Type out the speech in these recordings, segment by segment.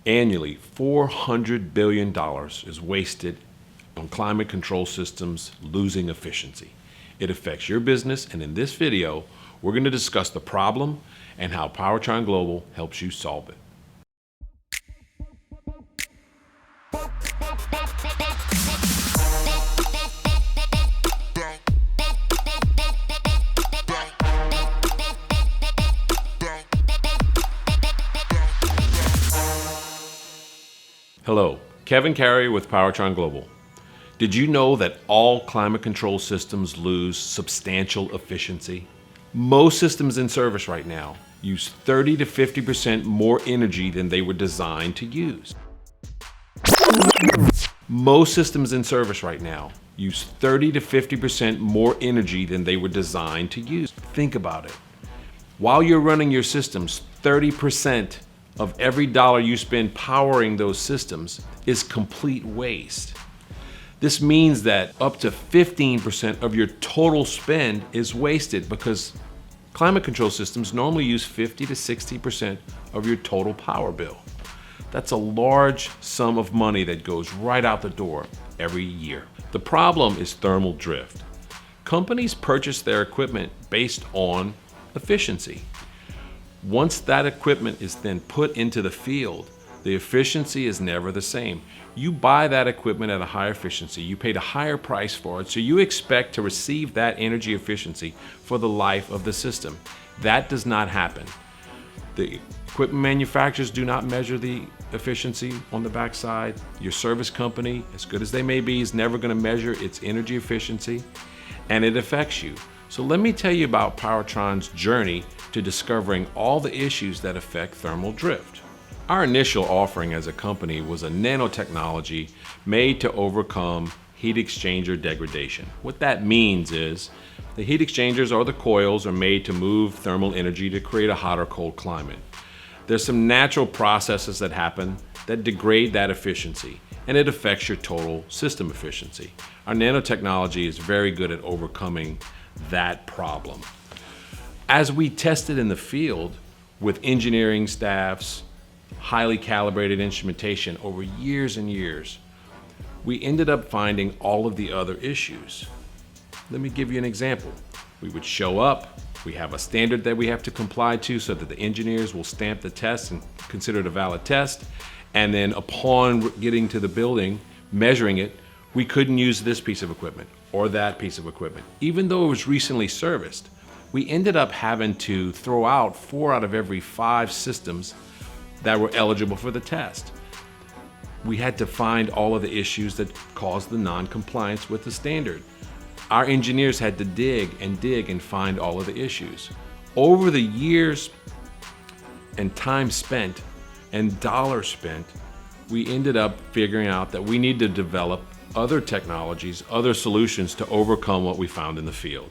Annually, $400 billion is wasted on climate control systems losing efficiency. It affects your business, and in this video, we're going to discuss the problem and how Powertron Global helps you solve it. Hello, Kevin Carriere with Powertron Global. Did you know that all climate control systems lose substantial efficiency? Most systems in service right now use 30 to 50% more energy than they were designed to use. Most systems in service right now use 30 to 50% more energy than they were designed to use. Think about it. While you're running your systems, 30% of every dollar you spend powering those systems is complete waste. This means that up to 15% of your total spend is wasted because climate control systems normally use 50 to 60% of your total power bill. That's a large sum of money that goes right out the door every year. The problem is thermal drift. Companies purchase their equipment based on efficiency. Once that equipment is then put into the field, the efficiency is never the same. You buy that equipment at a higher efficiency, you paid a higher price for it, so you expect to receive that energy efficiency for the life of the system. That does not happen. The equipment manufacturers do not measure the efficiency on the backside. Your service company, as good as they may be, is never going to measure its energy efficiency, and it affects you. So let me tell you about Powertron's journey to discovering all the issues that affect thermal drift. Our initial offering as a company was a nanotechnology made to overcome heat exchanger degradation. What that means is the heat exchangers or the coils are made to move thermal energy to create a hot or cold climate. There's some natural processes that happen that degrade that efficiency, and it affects your total system efficiency. Our nanotechnology is very good at overcoming that problem. As we tested in the field with engineering staffs, highly calibrated instrumentation over years and years, we ended up finding all of the other issues. Let me give you an example. We would show up, we have a standard that we have to comply to so that the engineers will stamp the test and consider it a valid test, and then upon getting to the building, measuring it, we couldn't use this piece of equipment or that piece of equipment. Even though it was recently serviced, we ended up having to throw out 4 out of every 5 systems that were eligible for the test. We had to find all of the issues that caused the non-compliance with the standard. Our engineers had to dig and find all of the issues. Over the years and time spent and dollars spent, we ended up figuring out that we need to develop other technologies, other solutions to overcome what we found in the field.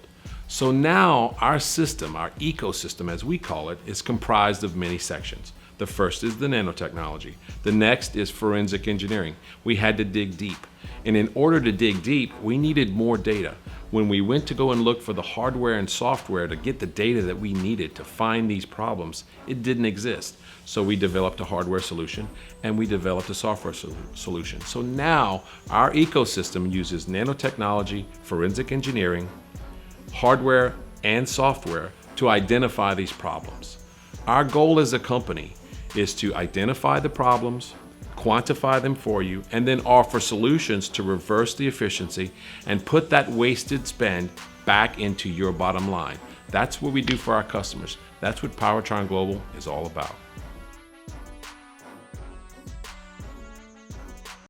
So now our system, our ecosystem as we call it, is comprised of many sections. The first is the nanotechnology. The next is forensic engineering. We had to dig deep. And in order to dig deep, we needed more data. When we went to go and look for the hardware and software to get the data that we needed to find these problems, it didn't exist. So we developed a hardware solution and we developed a software solution. So now our ecosystem uses nanotechnology, forensic engineering, hardware and software to identify these problems. Our goal as a company is to identify the problems, quantify them for you, and then offer solutions to reverse the efficiency and put that wasted spend back into your bottom line. That's what we do for our customers. That's what Powertron Global is all about.